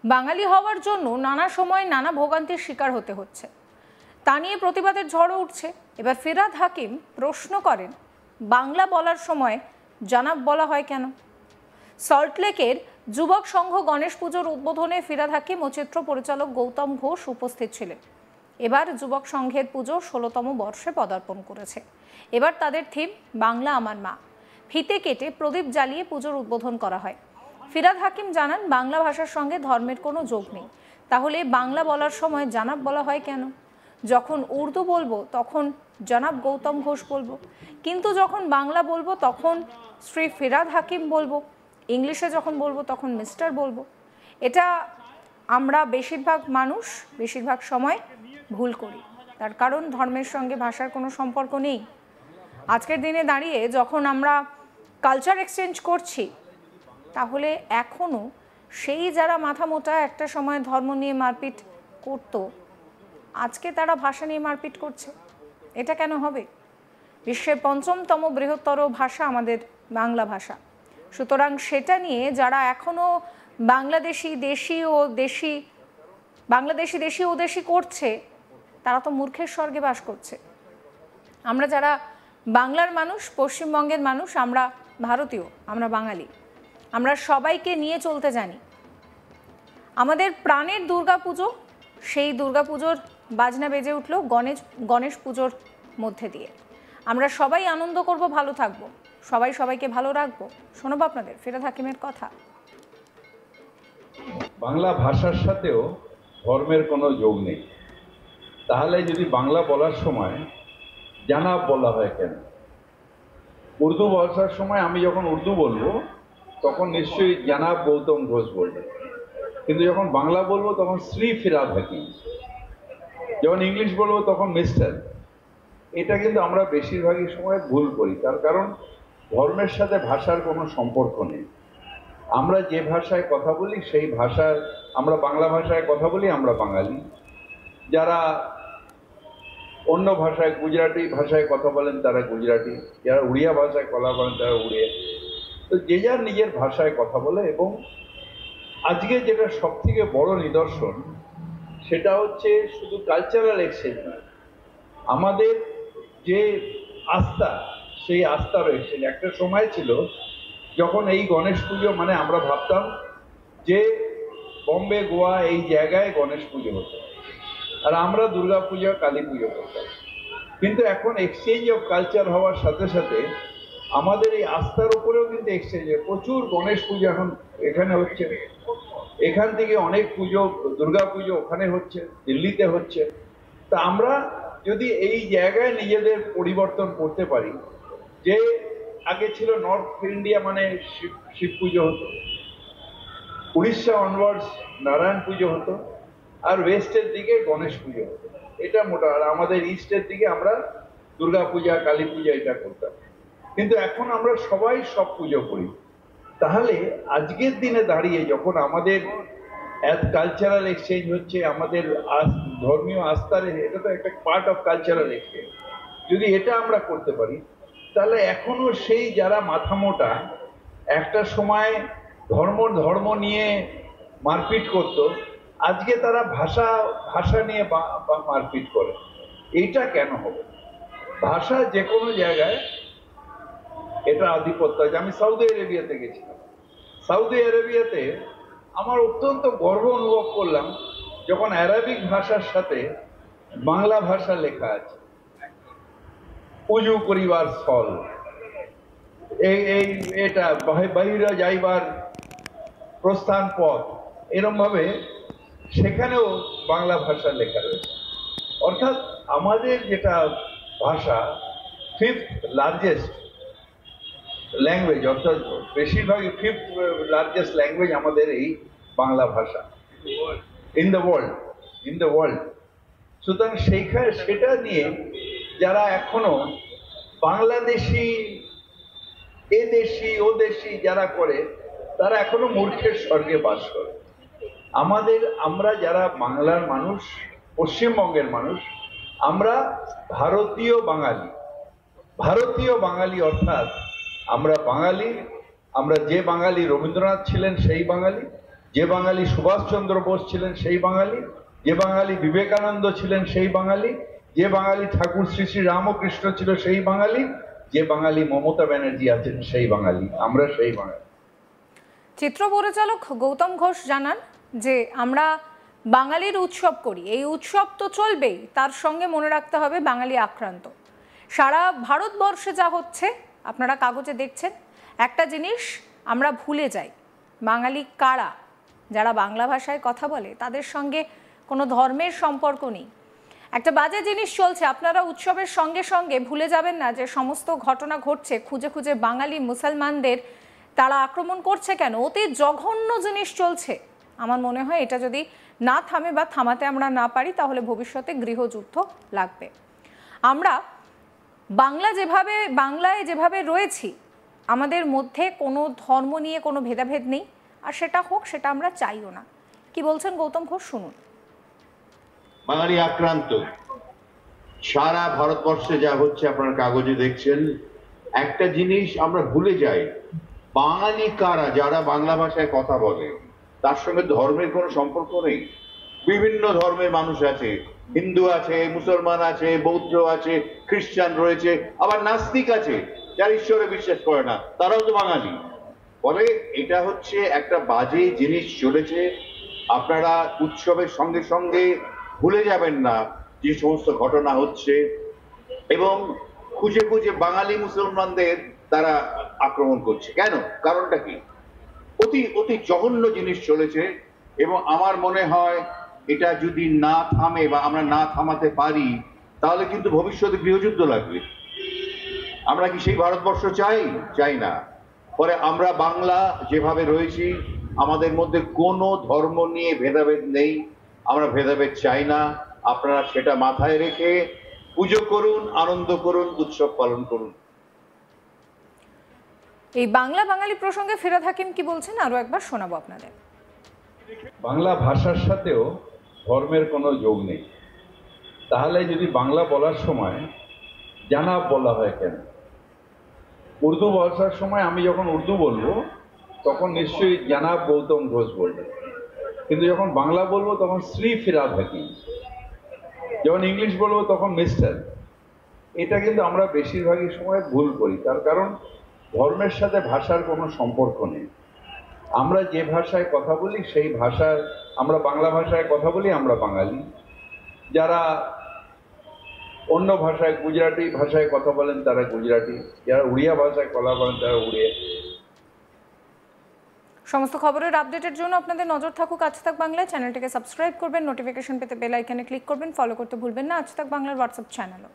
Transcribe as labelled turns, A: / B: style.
A: বাঙালি হওয়ার জন্য নানা সময় নানা ভোগান্তির শিকার হতে হচ্ছে, তা নিয়ে প্রতিবাদের ঝড় উঠছে। এবার ফিরহাদ হাকিম প্রশ্ন করেন, বাংলা বলার সময় জানাব বলা হয় কেন? সল্টলেকের যুবক সংঘ গণেশ পুজোর উদ্বোধনে ফিরহাদ হাকিম ও চিত্র পরিচালক গৌতম ঘোষ উপস্থিত ছিলেন। এবার যুবক সংঘের পুজো ১৬তম বর্ষে পদার্পণ করেছে। এবার তাদের থিম বাংলা আমার মা। ফিতে কেটে প্রদীপ জ্বালিয়ে পুজোর উদ্বোধন করা হয়। ফিরহাদ হাকিম জানান, বাংলা ভাষার সঙ্গে ধর্মের কোনো যোগ নেই, তাহলে বাংলা বলার সময় জানাব বলা হয় কেন? যখন উর্দু বলবো তখন জনাব গৌতম ঘোষ বলবো, কিন্তু যখন বাংলা বলবো তখন শ্রী ফিরহাদ হাকিম বলবো, ইংলিশে যখন বলবো তখন মিস্টার বলবো। এটা আমরা বেশিরভাগ সময় ভুল করি। তার কারণ ধর্মের সঙ্গে ভাষার কোনো সম্পর্ক নেই। আজকের দিনে দাঁড়িয়ে যখন আমরা কালচার এক্সচেঞ্জ করছি, তাহলে এখনও সেই যারা মাথা মোটা একটা সময় ধর্ম নিয়ে মারপিট করত, আজকে তারা ভাষা নিয়ে মারপিট করছে। এটা কেন হবে? বিশ্বের ৫ম বৃহত্তর ভাষা আমাদের বাংলা ভাষা। সুতরাং সেটা নিয়ে যারা এখনও বাংলাদেশি দেশি করছে, তারা তো মূর্খের স্বর্গে বাস করছে। আমরা যারা বাংলার মানুষ, পশ্চিমবঙ্গের মানুষ, আমরা ভারতীয়, আমরা বাঙালি, আমরা সবাইকে নিয়ে চলতে জানি। আমাদের প্রাণের দুর্গাপুজো, সেই দুর্গাপুজোর বাজনা বেজে উঠল গণেশ পুজোর মধ্যে দিয়ে। আমরা সবাই আনন্দ করব, ভালো থাকবো, সবাইকে ভালো রাখবো। শোনাবো আপনাদের ফিরহাদ হাকিমের কথা।
B: বাংলা ভাষার সাথেও ধর্মের কোনো যোগ নেই, তাহলে যদি বাংলা বলার সময় জানাব বলা হয় কেন? উর্দু ভাষার সময় আমি যখন উর্দু বলবো তখন নিশ্চয়ই জানাব গৌতম ঘোষ বলবো, কিন্তু যখন বাংলা বলবো তখন শ্রী ফিরহাদ হাকিম, যখন ইংলিশ বলবো তখন মিস্টার। এটা কিন্তু আমরা বেশিরভাগই সময় ভুল করি। তার কারণ ধর্মের সাথে ভাষার কোনো সম্পর্ক নেই। আমরা যে ভাষায় কথা বলি সেই ভাষার, আমরা বাংলা ভাষায় কথা বলি, আমরা বাঙালি। যারা অন্য ভাষায়, গুজরাটি ভাষায় কথা বলেন তারা গুজরাটি, যারা উড়িয়া ভাষায় কথা বলেন তারা উড়িয়া। তো যে যার নিজের ভাষায় কথা বলে। এবং আজকে যেটা সব থেকে বড় নিদর্শন, সেটা হচ্ছে শুধু কালচারাল এক্সচেঞ্জ নয়, আমাদের যে আস্থা, সেই আস্থার এক্সচেঞ্জ। একটা সময় ছিল যখন এই গণেশ পুজো মানে আমরা ভাবতাম যে বম্বে, গোয়া এই জায়গায় গণেশ পুজো হতো, আর আমরা দুর্গা পুজো, কালী পুজো করতাম। কিন্তু এখন এক্সচেঞ্জ অফ কালচার হওয়ার সাথে সাথে আমাদের এই আস্থার উপরেও কিন্তু এক্সচেঞ্জ হয়। প্রচুর গণেশ পুজো এখন এখানে হচ্ছে, এখান থেকে অনেক পুজো, দুর্গা পুজো ওখানে হচ্ছে, দিল্লিতে হচ্ছে। তা আমরা যদি এই জায়গায় নিজেদের পরিবর্তন করতে পারি, যে আগে ছিল নর্থ ইন্ডিয়া মানে শিব পুজো হতো, উড়িষ্যা অনওয়ার্ডস নারায়ণ পুজো হতো, আর ওয়েস্টের দিকে গণেশ পুজো হতো, এটা মোটা। আর আমাদের ইস্টের দিকে আমরা দুর্গা পূজা, কালী পূজা এটা করতাম। কিন্তু এখন আমরা সবাই সব পুজো করি। তাহলে আজকের দিনে দাঁড়িয়ে যখন আমাদের কালচারাল এক্সচেঞ্জ হচ্ছে, আমাদের ধর্মীয় আস্থার, এটা তো একটা পার্ট অফ কালচারাল এক্সচেঞ্জ, যদি এটা আমরা করতে পারি, তাহলে এখনো সেই যারা মাথা মোটা একটা সময় ধর্ম নিয়ে মারপিট করত, আজকে তারা ভাষা নিয়ে মারপিট করে। এইটা কেন হবে? ভাষা যে কোনো জায়গায় এটা আধিপত্য আছে। আমি সৌদি আরবিয়াতে গেছিলাম। সৌদি আরবিয়াতে আমার অত্যন্ত গর্ব অনুভব করলাম যখন আরবিক ভাষার সাথে বাংলা ভাষা লেখা আছে, উজু করিবার স্থল, এটা বাহিরা যাইবার প্রস্থান পথ, এরম ভাবে সেখানেও বাংলা ভাষা লেখা রয়েছে। অর্থাৎ আমাদের যেটা ভাষা, 5th লার্জেস্ট ল্যাঙ্গুয়েজ, অর্থাৎ বেশিরভাগই 5th লার্জেস্ট ল্যাঙ্গুয়েজ আমাদের এই বাংলা ভাষা ইন দ্য ওয়ার্ল্ড। সুতরাং সেটা নিয়ে যারা এখনো বাংলাদেশি, এদেশি, ওদেশি যারা করে, তারা এখনো মূর্খের স্বর্গে বাস করে। আমরা যারা বাংলার মানুষ, পশ্চিমবঙ্গের মানুষ, আমরা ভারতীয় বাঙালি, অর্থাৎ আমরা বাঙালি। আমরা যে বাঙালি রবীন্দ্রনাথ ছিলেন সেই বাঙালি, যে বাঙালি সুভাষচন্দ্র বোস ছিলেন সেই বাঙালি, যে বাঙালি বিবেকানন্দ ছিলেন সেই বাঙালি, যে বাঙালি ঠাকুর শ্রী শ্রী রামকৃষ্ণ ছিল সেই বাঙালি, যে বাঙালি মমতা ব্যানার্জি আছেন সেই বাঙালি, আমরা সেই বাঙালি।
A: চিত্র পরিচালক গৌতম ঘোষ জানান যে আমরা বাঙালির উৎসব করি, এই উৎসব তো চলবেই, তার সঙ্গে মনে রাখতে হবে বাঙালি আক্রান্ত। সারা ভারতবর্ষে যা হচ্ছে আপনারা কাগজে দেখছেন, একটা জিনিস আমরা ভুলে যাই, বাঙালি কারা, যারা বাংলা ভাষায় কথা বলে তাদের সঙ্গে কোনো ধর্মের সম্পর্ক নেই। একটা বাজে জিনিস চলছে, আপনারা উৎসবের সঙ্গে সঙ্গে ভুলে যাবেন না যে সমস্ত ঘটনা ঘটছে খুঁজে খুঁজে বাঙালি মুসলমানদের তারা আক্রমণ করছে কেন, অতি জঘন্য জিনিস চলছে। আমার মনে হয় এটা যদি না থামে বা থামাতে আমরা না পারি তাহলে ভবিষ্যতে গৃহযুদ্ধ লাগবে। আমরা বাংলায় যেভাবে রয়েছি, আমাদের মধ্যে কোনো ধর্ম নিয়ে কোনো ভেদাভেদ নেই, আর সেটা হোক, সেটা আমরা চাইও না। কি বলছেন গৌতম ঘোষ, শুনুন।
C: বাঙালি আক্রান্ত সারা ভারতবর্ষে যা হচ্ছে আপনারা কাগজে দেখছেন। একটা জিনিস আমরা ভুলে যাই, বাঙালি কারা, যারা বাংলা ভাষায় কথা বলে তার সঙ্গে ধর্মের কোনো সম্পর্ক নেই। বিভিন্ন ধর্মের মানুষ আছে, হিন্দু আছে, মুসলমান আছে, বৌদ্ধ আছে, খ্রিস্টান রয়েছে, আবার নাস্তিক আছে যারা ঈশ্বরে বিশ্বাস করে না, তারাও তো বাঙালি। ফলে এটা হচ্ছে একটা বাজে জিনিস চলেছে। আপনারা উৎসবের সঙ্গে সঙ্গে ভুলে যাবেন না যে সমস্ত ঘটনা হচ্ছে, এবং খুঁজে খুঁজে বাঙালি মুসলমানদের তারা আক্রমণ করছে কেন, কারণটা কি? অতি অতি জঘন্য জিনিস চলেছে, এবং আমার মনে হয় এটা যদি না থামে বা আমরা না থামাতে পারি তাহলে কিন্তু ভবিষ্যতে গৃহযুদ্ধ লাগবে। আমরা কি সেই ভারতবর্ষ চাই না। ফলে আমরা বাংলা যেভাবে রয়েছি, আমাদের মধ্যে কোনো ধর্ম নিয়ে ভেদাভেদ নেই, আমরা ভেদাভেদ চাই না। আপনারা সেটা মাথায় রেখে পুজো করুন, আনন্দ করুন, উৎসব পালন করুন।
A: এই বাঙালি প্রসঙ্গে ফিরহাদ হাকিম কি বলছেন আরো একবার শোনাবো আপনাদের।
B: বাংলা ভাষার সাথেও ধর্মের কোনো যোগ নেই, তাহলে যদি বাংলা বলার সময় জানাব বলা হয় কেন? উর্দু ভাষার সময় আমি যখন উর্দু বলবো তখন নিশ্চয়ই জানাব গৌতম ঘোষ বলবো, কিন্তু যখন বাংলা বলবো তখন শ্রী ফিরহাদ হাকিম, যখন ইংলিশ বলবো তখন মিস্টার। এটা কিন্তু আমরা বেশিরভাগই সময় ভুল করি, তার কারণ ধর্মের সাথে ভাষার কোনো সম্পর্ক নেই। আমরা যে ভাষায় কথা বলি সেই ভাষার, আমরা বাংলা ভাষায় কথা বলি, আমরা বাঙালি। যারা অন্য ভাষায়, গুজরাটি ভাষায় কথা বলেন তারা গুজরাটি, যারা উড়িয়া ভাষায় কথা বলেন তারা উড়িয়া।
A: সমস্ত খবরের আপডেটের জন্য আপনাদের নজর থাকুক আজ তাক বাংলায়। চ্যানেলটিকে সাবস্ক্রাইব করবেন, নোটিফিকেশন পেতে বেল আইকনে ক্লিক করবেন, ফলো করতে ভুলবেন না আজ তাক বাংলার হোয়াটসঅ্যাপ চ্যানেলও।